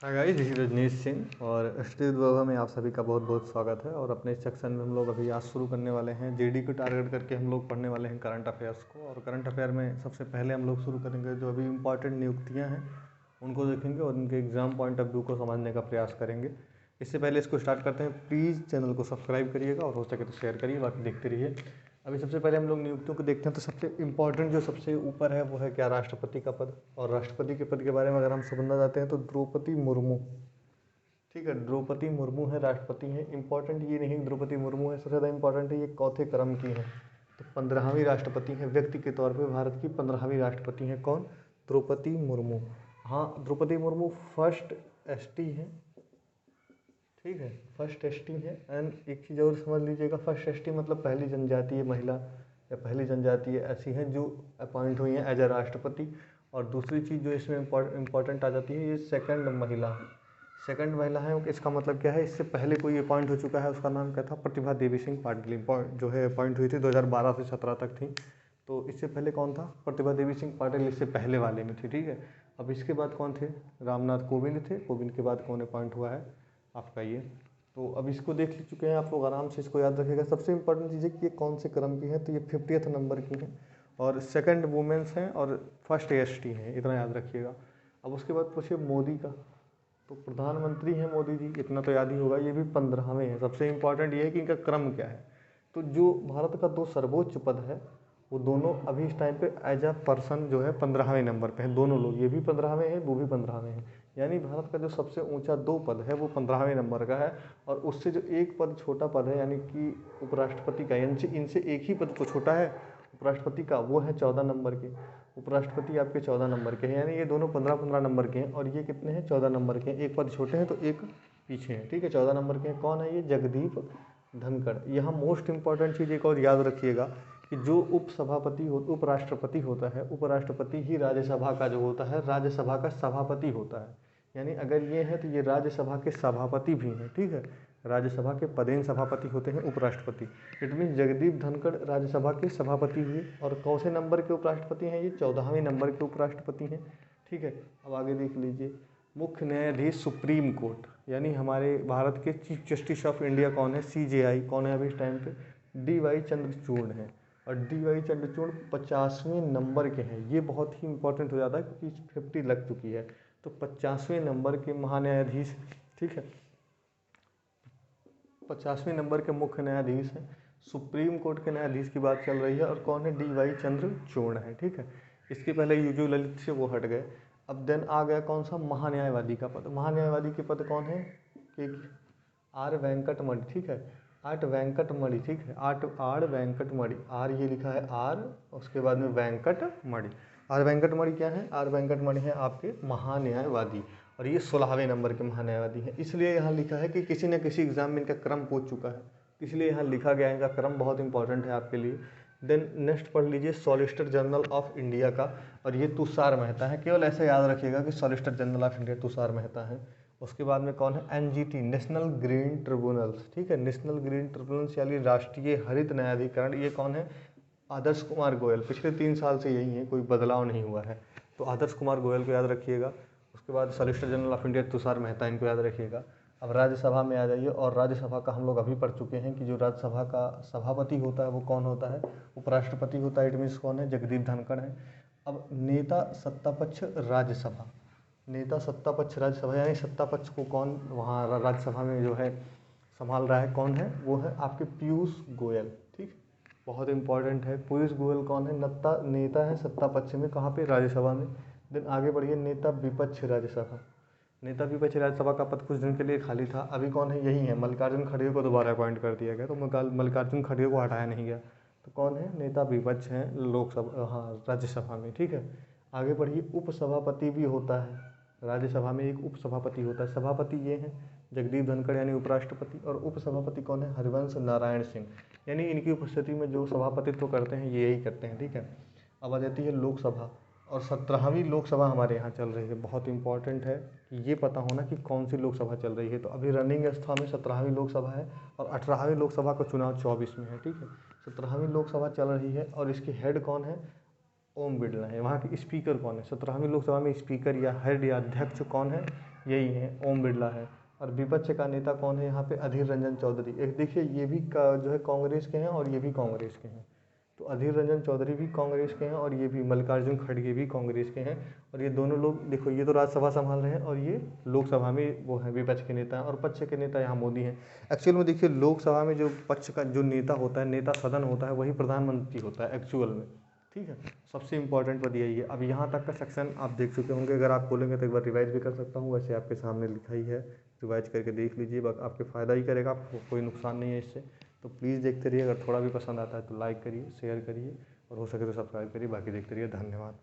Hi guys, this is Rajneesh Singh और study वैभव में आप सभी का बहुत बहुत स्वागत है। और अपने इस सेक्शन में हम लोग अभी आज शुरू करने वाले हैं जेडी को टारगेट करके हम लोग पढ़ने वाले हैं करंट अफेयर्स को। और करंट अफेयर में सबसे पहले हम लोग शुरू करेंगे जो अभी इंपॉर्टेंट नियुक्तियां हैं उनको देखेंगे और उनके एग्जाम पॉइंट ऑफ व्यू को समझने का प्रयास करेंगे। इससे पहले इसको स्टार्ट करते हैं, प्लीज़ चैनल को सब्सक्राइब करिएगा और हो सके तो शेयर करिए, बाकी देखते रहिए। अभी सबसे पहले हम लोग नियुक्तियों को देखते हैं। तो सबसे इम्पोर्टेंट जो सबसे ऊपर है वो है क्या, राष्ट्रपति का पद। और राष्ट्रपति के पद के बारे में अगर हम समझना चाहते हैं तो द्रौपदी मुर्मू, ठीक है, द्रौपदी मुर्मू है, राष्ट्रपति है। इंपॉर्टेंट ये नहीं द्रौपदी मुर्मू है, सबसे ज़्यादा इंपॉर्टेंट है ये चौथे क्रम की है। तो 15वीं राष्ट्रपति है, व्यक्ति के तौर पे भारत की 15वीं राष्ट्रपति है। कौन? द्रौपदी मुर्मू। हाँ, द्रौपदी मुर्मू फर्स्ट एसटी है, ठीक है, फर्स्ट एसटी है। एंड एक चीज़ और समझ लीजिएगा, फर्स्ट एसटी मतलब पहली जनजातीय महिला या पहली जनजातीय ऐसी हैं जो अपॉइंट हुई हैं एज ए राष्ट्रपति। और दूसरी चीज़ जो इसमें इम्पॉर्टेंट आ जाती है, ये सेकंड महिला है। इसका मतलब क्या है, इससे पहले कोई अपॉइंट हो चुका है, उसका नाम क्या था, प्रतिभा देवी सिंह पाटिल, जो है अपॉइंट हुई थी 2012 से 17 तक थी। तो इससे पहले कौन था? प्रतिभा देवी सिंह पाटिल इससे पहले वाले में थी, ठीक है। अब इसके बाद कौन थे? रामनाथ कोविंद थे। कोविंद के बाद कौन अपॉइंट हुआ है आपका ये? तो अब इसको देख चुके हैं आप लोग, आराम से इसको याद रखिएगा। सबसे इंपॉर्टेंट चीज़ है कि ये कौन से क्रम की है, तो ये 50th नंबर की है और सेकंड वुमेंस हैं और फर्स्ट एसटी हैं, इतना याद रखिएगा। अब उसके बाद पूछिए मोदी का, तो प्रधानमंत्री हैं मोदी जी, इतना तो याद ही होगा। ये भी 15वें हैं। सबसे इंपॉर्टेंट ये है कि इनका क्रम क्या है। तो जो भारत का दो सर्वोच्च पद है वो दोनों अभी इस टाइम पे एज अ पर्सन जो है 15वें नंबर पे हैं दोनों लोग। ये भी 15वें हैं, वो भी 15वें हैं। यानी भारत का जो सबसे ऊंचा दो पद है वो 15वें नंबर का है। और उससे जो एक पद छोटा पद है, यानी कि उपराष्ट्रपति का, इनसे एक ही पद तो छोटा है उपराष्ट्रपति का, वो है 14 नंबर के। उपराष्ट्रपति आपके 14 नंबर के हैं, यानी ये दोनों 15-15 नंबर के हैं। और ये कितने हैं? 14 नंबर के हैं। एक पद छोटे हैं तो एक पीछे हैं, ठीक है। 14 नंबर के हैं। कौन है ये? जगदीप धनखड़। यहाँ मोस्ट इंपॉर्टेंट चीज़ एक और याद रखिएगा कि जो उपराष्ट्रपति होता है, उपराष्ट्रपति ही राज्यसभा का जो होता है, राज्यसभा का सभापति होता है। यानी अगर ये है तो ये राज्यसभा के सभापति भी हैं, ठीक है। राज्यसभा के पदेन सभापति होते हैं उपराष्ट्रपति। इट मीन जगदीप धनखड़ राज्यसभा के सभापति हुए। और कौन से नंबर के उपराष्ट्रपति हैं ये? 14वें नंबर के उपराष्ट्रपति हैं, ठीक है। अब आगे देख लीजिए, मुख्य न्यायाधीश सुप्रीम कोर्ट, यानी हमारे भारत के चीफ जस्टिस ऑफ इंडिया कौन है? सीजेआई कौन है अभी इस टाइम पे? डीवाई चंद्रचूड़ हैं। और डीवाई चंद्रचूड़ 50वें नंबर के हैं। ये बहुत ही इंपॉर्टेंट हो जाता है क्योंकि 50 लग चुकी है। तो 50वें नंबर के महान्यायाधीश, ठीक है, 50वें नंबर के मुख्य न्यायाधीश हैं। सुप्रीम कोर्ट के न्यायाधीश की बात चल रही है और कौन है? डीवाई चंद्रचूड़ है, ठीक है। इसके पहले यूजू ललित से वो हट गए। अब देन आ गया कौन सा? महान्यायवादी का पद। महान्यायवादी के पद कौन है? कि आर वेंकटमणि, ठीक है, आर वेंकटमणि, ठीक है, आर वेंकटमणि। आर ये लिखा है आर, उसके बाद में वेंकटमणि। आर वेंकटमणि क्या है? आर वेंकटमणि है आपके महान्यायवादी। और ये 16वें नंबर के महान्यायवादी हैं। इसलिए यहाँ लिखा है कि किसी न किसी एग्जाम में इनका क्रम पूछ चुका है, इसलिए यहाँ लिखा गया है। इनका क्रम बहुत इंपॉर्टेंट है आपके लिए। देन नेक्स्ट पढ़ लीजिए सॉलिसिटर जनरल ऑफ इंडिया का, और ये तुषार मेहता है। केवल ऐसे याद रखिएगा कि solicitor general of India Tushar Mehta है। उसके बाद में कौन है? एनजीटी, नेशनल ग्रीन ट्रिब्यूनल्स, ठीक है, नेशनल ग्रीन ट्रिब्यूनल्स यानी राष्ट्रीय हरित न्यायाधिकरण। ये कौन है? आदर्श कुमार गोयल। पिछले 3 साल से यही है, कोई बदलाव नहीं हुआ है। तो आदर्श कुमार गोयल को याद रखिएगा। उसके बाद solicitor general of India Tushar Mehta, इनको याद रखिएगा। अब राज्यसभा में आ जाइए, और राज्यसभा का हम लोग अभी पढ़ चुके हैं कि जो राज्यसभा का सभापति होता है वो कौन होता है? उपराष्ट्रपति होता है। इट मीन्स कौन है? जगदीप धनखड़ है। अब नेता सत्तापक्ष राज्यसभा, नेता सत्तापक्ष राज्यसभा, यानी सत्ता पक्ष को कौन वहाँ राज्यसभा में जो है संभाल रहा है, कौन है? वो है आपके पीयूष गोयल, ठीक, बहुत इंपॉर्टेंट है। पीयूष गोयल कौन है? नेता है सत्ता पक्ष में, कहाँ पे? राज्यसभा में। देन आगे बढ़िए, नेता विपक्ष राज्यसभा। नेता विपक्ष राज्यसभा का पद कुछ दिन के लिए खाली था, अभी कौन है? यही है, मल्लिकार्जुन खड़गे को दोबारा अपॉइंट कर दिया गया। तो मल्लिकार्जुन खड़गे को हटाया नहीं गया। तो कौन है? नेता विपक्ष हैं लोकसभा, हाँ, राज्यसभा में, ठीक है। आगे बढ़िए, उपसभापति भी होता है राज्यसभा में, एक उपसभापति होता है। सभापति ये हैं जगदीप धनखड़ यानी उपराष्ट्रपति, और उपसभापति कौन है? हरिवंश नारायण सिंह, यानी इनकी उपस्थिति में जो सभापतित्व करते हैं ये यही करते हैं, ठीक है। अब आ जाती है लोकसभा, और 17वीं लोकसभा हमारे यहाँ चल रही है। बहुत इंपॉर्टेंट है कि ये पता होना कि कौन सी लोकसभा चल रही है। तो अभी रनिंग अवस्था में 17वीं लोकसभा है, और 18वीं लोकसभा का चुनाव 24 में है, ठीक है। 17वीं लोकसभा चल रही है, और इसके हेड कौन है? ओम बिरला है। वहाँ के स्पीकर कौन है? 17वीं लोकसभा में स्पीकर या हेड या अध्यक्ष कौन है? यही हैं, ओम बिरला है। और विपक्ष का नेता कौन है यहाँ पे? अधीर रंजन चौधरी। एक देखिए ये भी जो है कांग्रेस के हैं और ये भी कांग्रेस के हैं। तो अधीर रंजन चौधरी भी कांग्रेस के हैं और ये भी मल्लिकार्जुन खड़गे भी कांग्रेस के हैं। और ये दोनों लोग देखो, ये तो राज्यसभा संभाल रहे हैं और ये लोकसभा में वो हैं विपक्ष के नेता हैं, और पक्ष के नेता यहाँ मोदी हैं। एक्चुअल में देखिए लोकसभा में जो पक्ष का जो नेता होता है, नेता सदन होता है, वही प्रधानमंत्री होता है एक्चुअल में। ठीक है, सबसे इंपॉर्टेंट बात यही है। अब यहाँ तक का सेक्शन आप देख चुके होंगे, अगर आप खोलेंगे तो एक बार रिवाइज भी कर सकता हूँ, वैसे आपके सामने लिखा ही है, रिवाइज करके देख लीजिए, बस आपके फ़ायदा ही करेगा, आपको कोई नुकसान नहीं है इससे। तो प्लीज़ देखते रहिए, अगर थोड़ा भी पसंद आता है तो लाइक करिए, शेयर करिए, और हो सके तो सब्सक्राइब करिए। बाकी देखते रहिए, धन्यवाद।